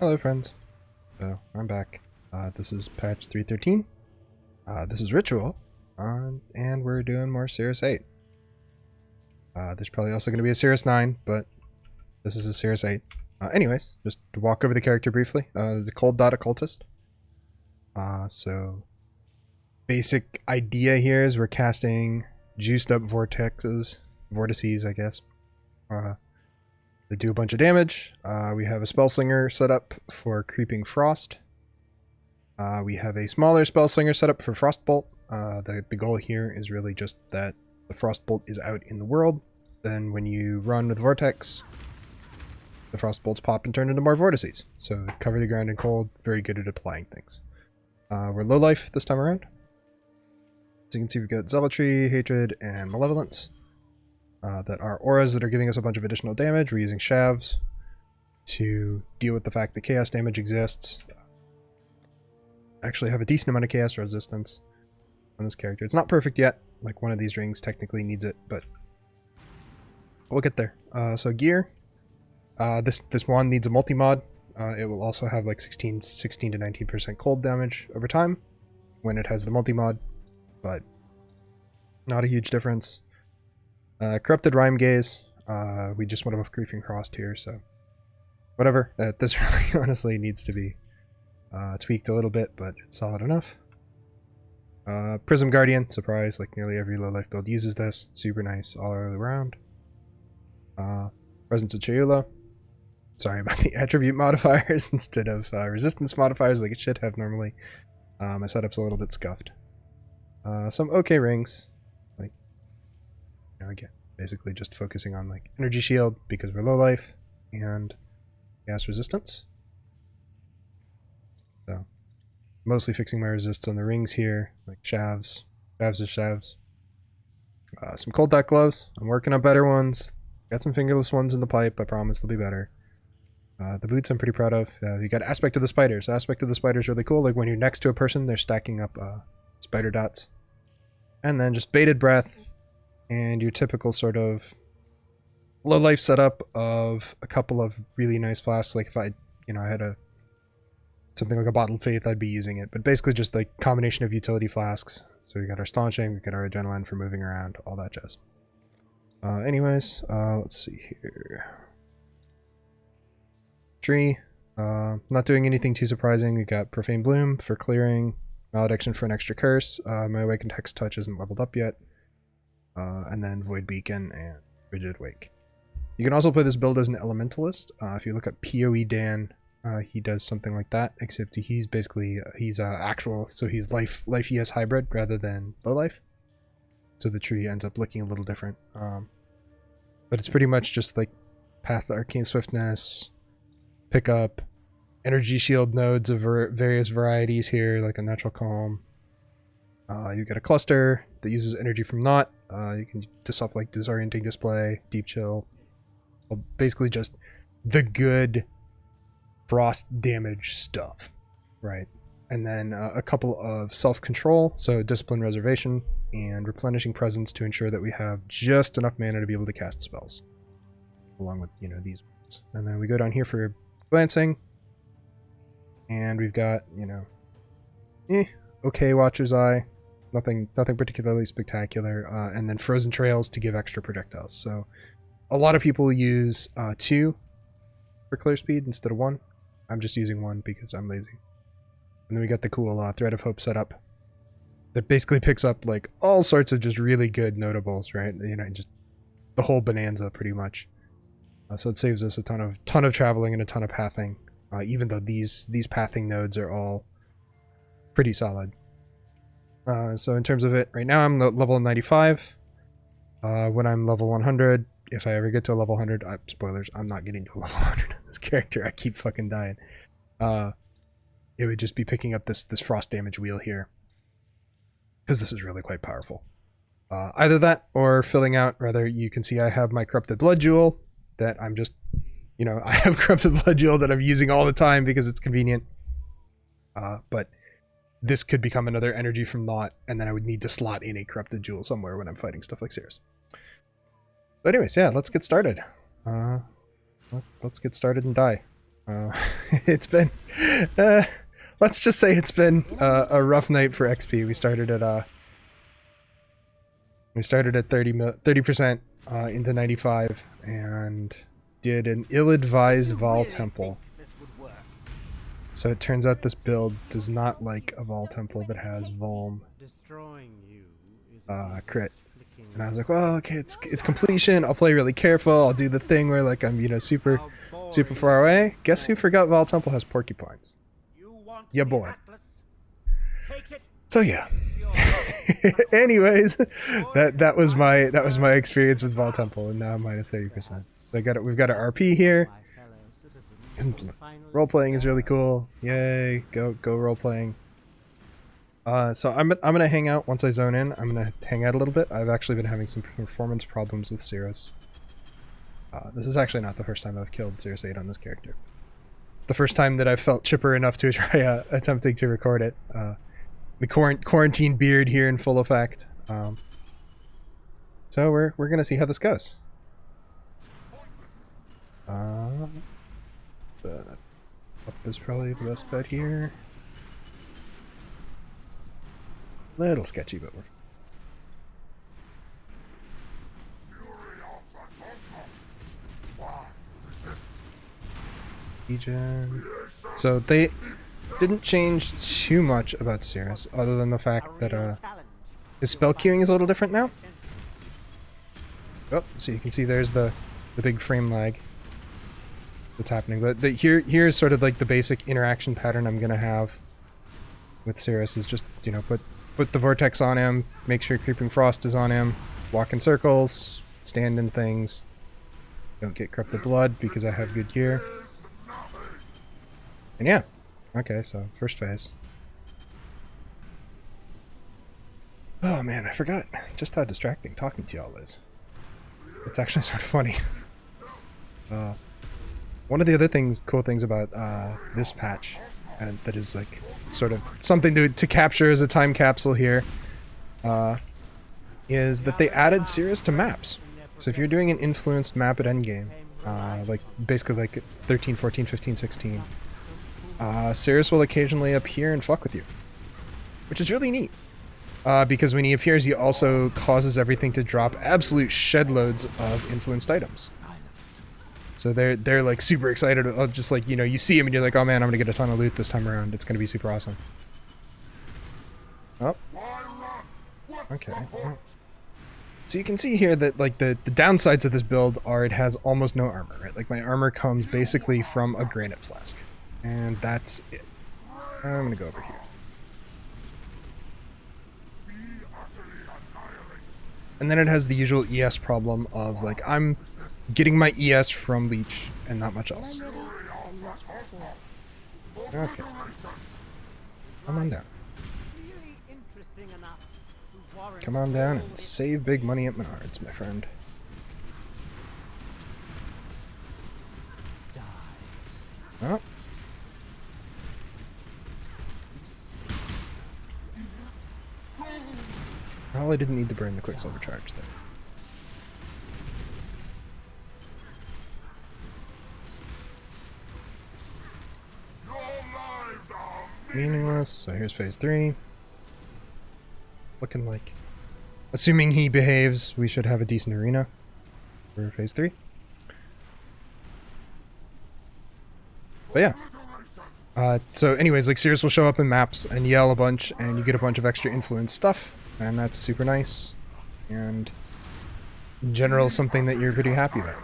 Hello friends, so I'm back. This is patch 313. This is Ritual, and we're doing more Cirrus 8. There's probably also going to be a Cirrus 9, but this is a Cirrus 8. Anyways, just to walk over the character briefly, the Cold DoT Occultist. So, basic idea here is we're casting juiced up vortices, I guess. They do a bunch of damage. We have a Spellslinger set up for Creeping Frost. We have a smaller Spellslinger set up for Frostbolt. The goal here is really just that the Frostbolt is out in the world. Then when you run with Vortex, the Frostbolts pop and turn into more vortices. So cover the ground in cold, very good at applying things. We're low life this time around. As you can see, we've got Zealotry, Hatred, and Malevolence. That are auras that are giving us a bunch of additional damage. We're using Shavs to deal with the fact that chaos damage exists. Actually have a decent amount of chaos resistance on this character. It's not perfect yet. Like, one of these rings technically needs it, but we'll get there. So gear. This wand needs a multi-mod. It will also have like 16 to 19% cold damage over time when it has the multi-mod, but not a huge difference. Corrupted Rhyme Gaze. We just went above Creeping Frost here, so whatever. This really honestly needs to be tweaked a little bit, but it's solid enough. Prism Guardian, surprise, like nearly every low life build uses this. Super nice all around. Presence of Chayula. Sorry about the attribute modifiers instead of resistance modifiers like it should have normally. My setup's a little bit scuffed. Some okay rings. Again, basically just focusing on like energy shield because we're low life and gas resistance. So mostly fixing my resists on the rings here, like Shavs. Some Cold DoT gloves. I'm working on better ones. Got some fingerless ones in the pipe. I promise they'll be better. The boots I'm pretty proud of. You got Aspect of the Spiders. Aspect of the Spiders really cool. Like when you're next to a person, they're stacking up spider dots. And then just Bated Breath. And your typical sort of low life setup of a couple of really nice flasks. Like if I had something like a Bottled Faith, I'd be using it. But basically just like combination of utility flasks. So we got our Staunching, we got our Adrenaline for moving around, all that jazz. Anyways, let's see here. Tree. Not doing anything too surprising. We got Profane Bloom for clearing, Malediction for an extra curse. My Awakened Hex Touch isn't leveled up yet. And then Void Beacon and Rigid Wake. You can also play this build as an Elementalist. If you look at PoE Dan, he does something like that, except he's basically, he's actual, so he's life ES hybrid rather than low life. So the tree ends up looking a little different. But it's pretty much just like Path to Arcane Swiftness, pick up energy shield nodes of various varieties here, like a Natural Calm. You get a cluster that uses energy from Naught. You can do stuff like Disorienting Display, Deep Chill. Well, basically just the good frost damage stuff, right? And then a couple of self-control, so Discipline Reservation and Replenishing Presence to ensure that we have just enough mana to be able to cast spells. Along with, these ones. And then we go down here for Glancing. And we've got, okay Watcher's Eye. Nothing particularly spectacular. And then Frozen Trails to give extra projectiles. So a lot of people use 2 for clear speed instead of 1. I'm just using 1 because I'm lazy. And then we got the cool Thread of Hope setup that basically picks up like all sorts of just really good notables, right? Just the whole bonanza pretty much. So it saves us a ton of traveling and a ton of pathing. Even though these pathing nodes are all pretty solid. So in terms of it, right now I'm level 95. When I'm level 100, if I ever get to a level 100, spoilers, I'm not getting to a level 100 on this character. I keep fucking dying. It would just be picking up this frost damage wheel here. Because this is really quite powerful. Either that or filling out, rather, you can see I have my Corrupted Blood Jewel that I'm just, I have Corrupted Blood Jewel that I'm using all the time because it's convenient. But this could become another energy from Naught, and then I would need to slot in a Corrupted Jewel somewhere when I'm fighting stuff like Cirrus. But anyways, yeah, let's get started. Let's get started and die. It's been, uh, let's just say it's been a rough night for XP. We started at 30% into 95 and did an ill-advised Vol Temple. So it turns out this build does not like a Vol Temple that has Vuln crit. And I was like, well, okay, it's completion. I'll play really careful. I'll do the thing where like I'm, you know, super far away. Guess who forgot Vol Temple has porcupines? Yeah, boy. So yeah. Anyways, that was my experience with Vol Temple, and now I'm minus 30%. So we've got our RP here. Role playing is really cool. Yay, go role playing. So I'm gonna hang out once I zone in. I'm gonna hang out a little bit. I've actually been having some performance problems with Cirrus. This is actually not the first time I've killed Cirrus 8 on this character. It's the first time that I've felt chipper enough to try attempting to record it. The quarantine beard here in full effect. So we're gonna see how this goes. Up is probably the best bet here. Little sketchy, but we're so they didn't change too much about Cirrus, other than the fact that his spell queuing is a little different now. Oh, so you can see there's the big frame lag that's happening. But here's sort of like the basic interaction pattern I'm gonna have with Cirrus is just, you know, put the vortex on him, make sure Creeping Frost is on him, walk in circles, stand in things, don't get corrupted blood because I have good gear. And yeah, okay, so first phase. Oh man, I forgot just how distracting talking to y'all is. It's actually sort of funny. One of the other cool things about this patch, and that is like sort of something to capture as a time capsule here, is that they added Cirrus to maps. So if you're doing an influenced map at endgame, like basically like 13, 14, 15, 16, Cirrus will occasionally appear and fuck with you, which is really neat. Because when he appears, he also causes everything to drop absolute shed loads of influenced items. So they're like super excited. Just like, you know, you see him and you're like, oh man, I'm gonna get a ton of loot this time around. It's gonna be super awesome. Oh. Okay. So you can see here that like the downsides of this build are it has almost no armor, right? Like my armor comes basically from a granite flask. And that's it. I'm gonna go over here. And then it has the usual ES problem of like, I'm getting my ES from Leech and not much else. Okay. Come on down. Come on down and save big money at Menards, my friend. Oh. Probably didn't need to burn the Quicksilver charge there. Meaningless, so here's phase 3. Looking like, assuming he behaves, we should have a decent arena for phase 3. But yeah. So anyways, like Cirrus will show up in maps and yell a bunch, and you get a bunch of extra influence stuff. And that's super nice, and in general something that you're pretty happy about.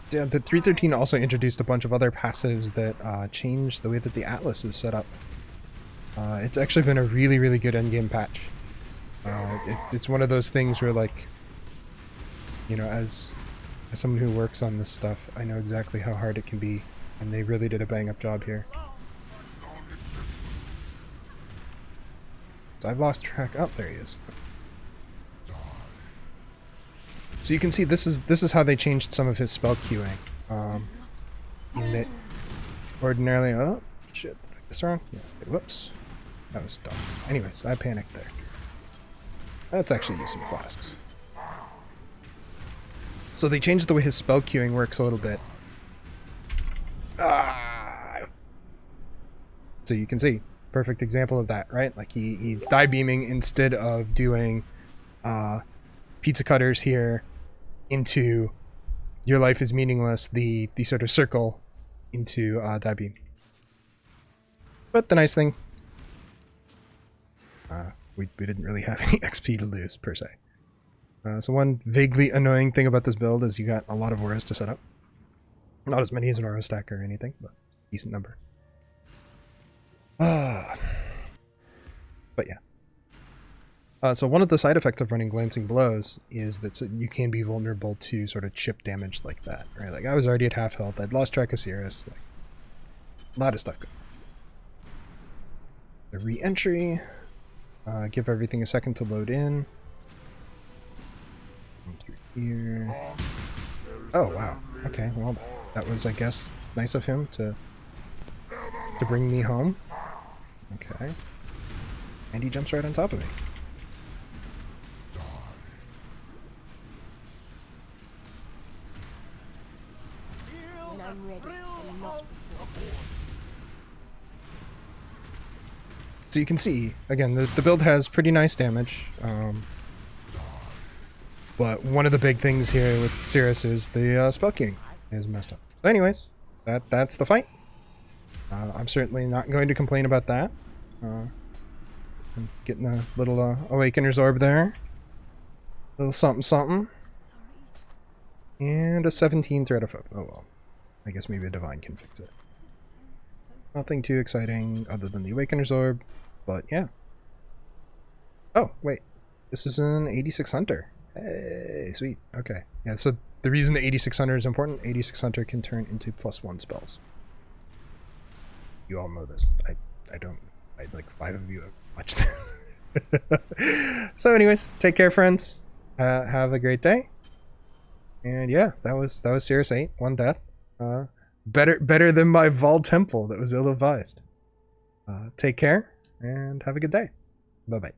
Yeah, the 313 also introduced a bunch of other passives that change the way that the Atlas is set up. It's actually been a really, really good endgame patch. It's one of those things where, like, you know, as someone who works on this stuff, I know exactly how hard it can be, and they really did a bang-up job here. So I've lost track. Oh, there he is. So you can see this is how they changed some of his spell queuing. Ordinarily, oh shit, did I get this wrong? Yeah, whoops, that was dumb. Anyways, I panicked there. Let's actually use some flasks. So they changed the way his spell queuing works a little bit. So you can see, perfect example of that, right? Like he's die beaming instead of doing pizza cutters here into your life is meaningless, the sort of circle into die beam. But the nice thing, we didn't really have any XP to lose per se. So one vaguely annoying thing about this build is you got a lot of auras to set up. Not as many as an aura stack or anything, but decent number. But yeah. So one of the side effects of running Glancing Blows is that you can be vulnerable to sort of chip damage like that, right? Like I was already at half health, I'd lost track of Cirrus, like a lot of stuff going on. The re-entry, give everything a second to load in. Through here. Oh wow, okay, well that was, I guess, nice of him to bring me home. Okay. And he jumps right on top of me. When I'm ready, I'm not before. So you can see, again, the build has pretty nice damage. But one of the big things here with Cirrus is the spell queuing is messed up. So anyways, that's the fight. I'm certainly not going to complain about that. I'm getting a little Awakener's orb there. A little something something. And a 17 threat of hope. Oh well. I guess maybe a divine can fix it. Nothing too exciting other than the Awakener's orb. But yeah. Oh, wait. This is an 86 Hunter. Hey, sweet. Okay. Yeah, so the reason the 86 Hunter is important, 86 Hunter can turn into +1 spells. You all know this. I don't. Like 5 of you have watched this. So anyways, take care, friends. Have a great day. And yeah, that was Cirrus 8, 1 death. Better than my Vol Temple that was ill-advised. Take care and have a good day. Bye-bye.